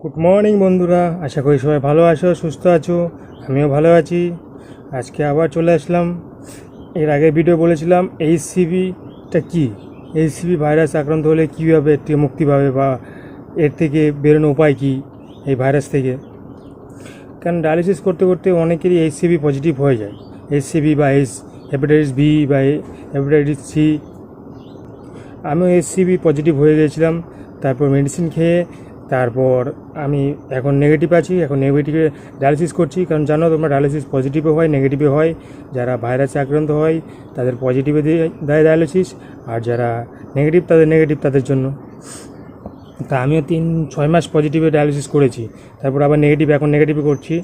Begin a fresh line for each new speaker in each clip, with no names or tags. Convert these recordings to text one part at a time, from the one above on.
Good morning বন্ধুরা, আশা করি সবাই ভালো আছো, সুস্থ আছো। আমিও ভালো আছি। আজকে আবার চলে আসলাম। এর আগে ভিডিও বলেছিলাম এইচসিভিটা কি, এইচসিভি ভাইরাস আক্রান্ত হলে কীভাবে এর থেকে মুক্তি পাবে বা এর থেকে বেরোনোর উপায় কী এই ভাইরাস থেকে। কারণ ডায়ালিসিস করতে করতে অনেকেরই এইচসিভি পজিটিভ হয়ে যায়। এইচসিভি বা হেপাটাইটিস বি বা হেপাটাইটিস সি। আমিও এইচসিভি পজিটিভ হয়ে গিয়েছিলাম। তারপর মেডিসিন খেয়ে তারপর আমি এখন নেগেটিভ আছি। এখন নেগেটিভে ডায়ালিসিস করছি। কারণ জানো তোমরা, ডায়ালিসিস পজিটিভে হয়, নেগেটিভে হয়। যারা ভাইরাসে আক্রান্ত হয় তাদের পজিটিভে দেয় ডায়ালিসিস, আর যারা নেগেটিভ তাদের নেগেটিভ তাদের জন্য। তা আমিও 3-6 মাস পজিটিভে ডায়ালিসিস করেছি, তারপর আবার নেগেটিভ, এখন নেগেটিভে করছি।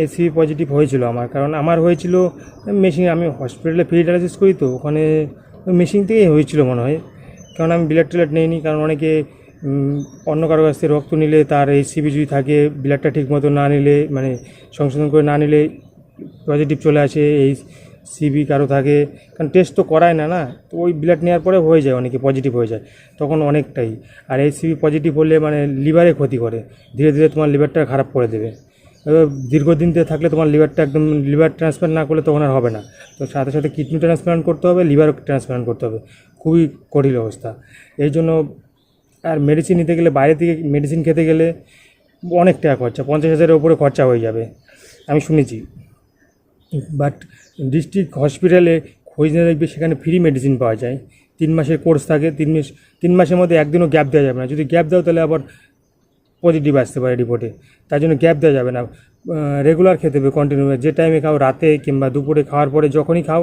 এসি পজিটিভ হয়েছিল আমার, কারণ আমার হয়েছিল মেশিন। আমি হসপিটালে ফ্রি ডায়ালিসিস করি, তো ওখানে মেশিন থেকেই হয়েছিল মনে হয়। কারণ আমি ব্লাড টিলাড নিইনি। কারণ অনেকে অন্য কারো কাছ থেকে রক্ত নিলে তার এইচসিভি যদি থাকে, ব্লাডটা ঠিক মতো না নিলে, মানে সংশোধন করে না নিলে পজিটিভ চলে আসে। এই সিবি কারো থাকে, কারণ টেস্ট তো করায় না, তো ওই ব্লাড নেওয়ার পরে হয়ে যায়, অনেকে পজিটিভ হয়ে যায় তখন অনেকটাই। আর এইচসিভি পজিটিভ হলে মানে লিভারে ক্ষতি করে, ধীরে ধীরে তোমার লিভারটা খারাপ করে দেবে। এবার দীর্ঘদিন থাকলে তোমার লিভারটা একদম, লিভার ট্রান্সপ্লান্ট না করলে তখন আর হবে না। তো সাথে সাথে কিডনি ট্রান্সপ্লান্ট করতে হবে, লিভারও ট্রান্সপ্লান্ট করতে হবে। খুবই কঠিন অবস্থা। এই জন্য আর মেডিসিন নিতে গেলে, বাইরে থেকে মেডিসিন খেতে গেলে অনেক টাকা খরচা, 50,000-এর উপরে খরচা হয়ে যাবে আমি শুনেছি। বাট ডিস্ট্রিক্ট হসপিটালে খোঁজ নিয়ে দেখবে সেখানে ফ্রি মেডিসিন পাওয়া যায়। 3 মাসের কোর্স থাকে। 3 মাসের মধ্যে একদিনও গ্যাপ দেওয়া যাবে না। যদি গ্যাপ দাও তাহলে আবার পজিটিভ আসতে পারে রিপোর্টে। তার জন্য গ্যাপ দেওয়া যাবে না, রেগুলার খেতে হবে, কন্টিনিউ। যে টাইমে খাও, রাতে কিংবা দুপুরে, খাওয়ার পরে যখনই খাও,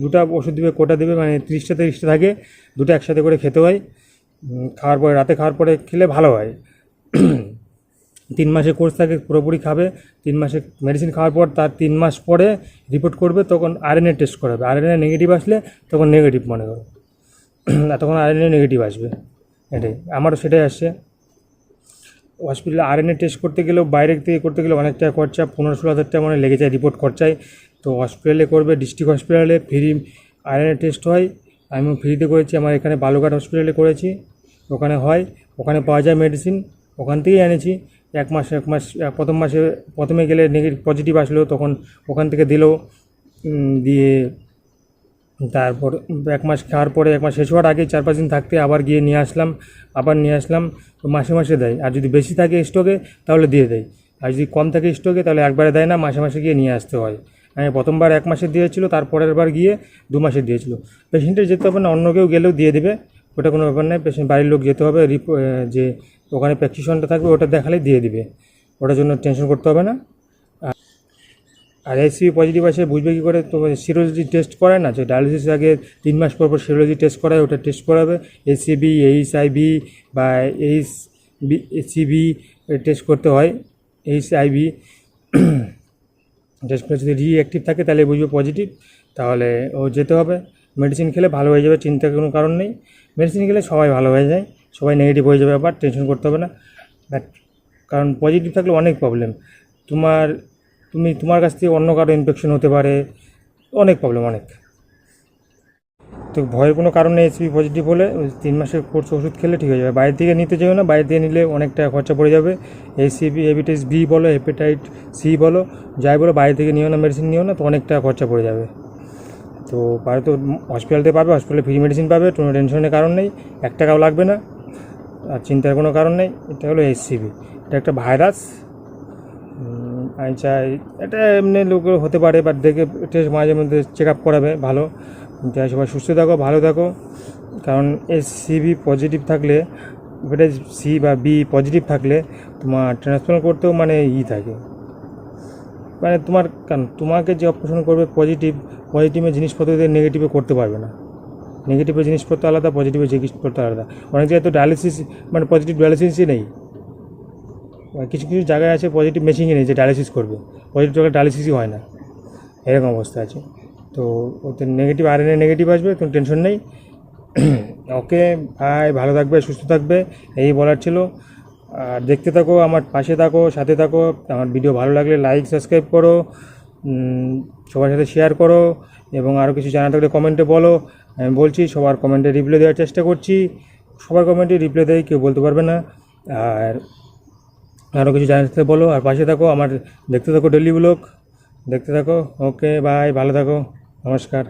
দুটা ওষুধ দেবে, কোটা দেবে, মানে 30টা থাকে, দুটো একসাথে করে খেতে হয়। খাওয়ার পরে, রাতে খাওয়ার পরে খেলে ভালো হয়। 3 মাসের কোর্স থাকে, পুরোপুরি খাবে। 3 মাসের মেডিসিন খাওয়ার পর তার 3 মাস পরে রিপোর্ট করবে, তখন আরএনএ টেস্ট করাবে। আরএনএ নেগেটিভ আসলে তখন নেগেটিভ মনে করো, আর তখন আরএনএ নেগেটিভ আসবে। এটাই আমারও সেটাই আসছে। হসপিটালে আরএনএ টেস্ট করতে গেলেও, বাইরে থেকে করতে গেলে অনেক টাকা খরচা, 15-16 হাজার টাকা মানে লেগে যায় রিপোর্ট খরচায়। তো হসপিটালে করবে, ডিস্ট্রিক্ট হসপিটালে ফ্রি আরএনএ টেস্ট হয়। আমিও ফ্রিতে করেছি, আমার এখানে বালুঘাট হসপিটালে করেছি। ওখানে হয়, ওখানে পাওয়া যায় মেডিসিন, ওখান থেকেই এনেছি। এক মাস প্রথম মাসে প্রথমে গেলে নেগেটিভ পজিটিভ আসলো, তখন ওখান থেকে দিল। দিয়ে তারপর 1 মাস খাওয়ার পরে, 1 মাস শেষ হওয়ার আগে 4-5 দিন থাকতে আবার গিয়ে নিয়ে আসলাম। তো মাসে মাসে দেয়। আর যদি বেশি থাকে স্টকে তাহলে দিয়ে দেয়, আর যদি কম থাকে স্টকে তাহলে একবারে দেয় না, মাসে মাসে গিয়ে নিয়ে আসতে হয়। আমি প্রথমবার 1 মাসের দিয়েছিল, তারপরের বার গিয়ে 2 মাসের দিয়েছিল। পেশেন্টের যেতে হবে না, অন্য কেউ গেলেও দিয়ে দেবে, ওটা কোনো ব্যাপার নয়। পেশেন্ট বাড়ির লোক যেতে হবে, যে ওখানে প্রেসক্রিপশনটা থাকবে ওটা দেখালেই দিয়ে দিবে, ওটার জন্য টেনশন করতে হবে না। আর এইচসিভি পজিটিভ আছে বুঝবে কী করে? তো সিরোলজি টেস্ট করায় না, যে ডায়ালিসিস আগে 3 মাস পর সিরোলজি টেস্ট করায়, ওটা টেস্ট করাবে। এইচসিভি, এইচআইভি বা এইচসিভি টেস্ট করতে হয়। এইচআইভি টেস্ট করে যদি রিঅ্যাক্টিভ থাকে তাহলে বুঝবে পজিটিভ, তাহলে ও যেতে হবে। মেডিসিন খেলে ভালো হয়ে যাবে, চিন্তার কোনো কারণ নেই। মেডিসিন খেলে সবাই ভালো হয়ে যায়, সবাই নেগেটিভ হয়ে যাবে, আবার টেনশন করতে হবে না। কারণ পজিটিভ থাকলে অনেক প্রবলেম। তোমার কাছ থেকে অন্য কারো ইনফেকশন হতে পারে, অনেক প্রবলেম, অনেক। তো ভয়ের কোনো কারণ নেই। এইচসিভি পজিটিভ হলে 3 মাসের কোর্স ওষুধ খেলে ঠিক হয়ে যাবে। বাইরে থেকে নিতে চাইও না, বাইরে থেকে নিলে অনেক টাকা খরচা পড়ে যাবে। এইচসিভি, হেপাটাইটিস বি বলো, হেপাটাইট সি বলো, যাই বলো, বাইরে থেকে নিও না, মেডিসিন নিও না, তো অনেক টাকা খরচা পড়ে যাবে। তো বাইরে তো হসপিটালতে পাবে, হসপিটালে ফ্রি মেডিসিন পাবে, কোনো টেনশনের কারণ নেই, 1 টাকাও লাগবে না, আর চিন্তার কোনো কারণ নেই। এটা হলো এইচসিভি, এটা একটা ভাইরাস। চাই এটা এমনি লোক হতে পারে, বাট দেখে টেস্ট মাঝে মধ্যে চেক আপ করাবে, ভালো। যাই, সবাই সুস্থ থাকো, ভালো থাকো। কারণ এইচসিভি পজিটিভ থাকলে, হেপাটাইটিস সি বা বি পজিটিভ থাকলে তোমার ট্রান্সপ্লান্ট করতেও মানে থাকে, মানে তোমাকে যে অপারেশন করবে পজিটিভের জিনিসপত্র দিয়ে নেগেটিভে করতে পারবে না। নেগেটিভের জিনিসপত্র আলাদা, পজিটিভের জিনিসপত্র আলাদা। অনেক জায়গায় তো ডায়ালিসিস, মানে পজিটিভ ডায়ালিসিসই নেই। কিছু কিছু জায়গায় আছে পজিটিভ মেশিনই নেই যে ডায়ালিসিস করবে, পজিটিভ জায়গায় ডায়ালিসিসই হয় না, এরকম অবস্থা আছে। তো ওতে নেগেটিভ আরএনএ নেগেটিভ আসবে, কোনো টেনশন নেই। ওকে ভাই, ভালো থাকবে, সুস্থ থাকবে, এই বলার ছিল। আর দেখতে থাকো, আমার পাশে থাকো, সাথে থাকো। আমার ভিডিও ভালো লাগলে লাইক, সাবস্ক্রাইব করো, সবার সাথে শেয়ার করো, এবং আরও কিছু জানা থাকলে কমেন্টে বলো। আমি বলছি, সবার কমেন্টে রিপ্লাই দেওয়ার চেষ্টা করছি। সবার কমেন্টে রিপ্লাই দেয় কেউ বলতে পারবে না। আর আরও কিছু জানতে বলো, আর পাশে থাকো আমার, দেখতে থাকো ডেলি ব্লগ, দেখতে থাকো। ওকে বাই, ভালো থাকো, নমস্কার।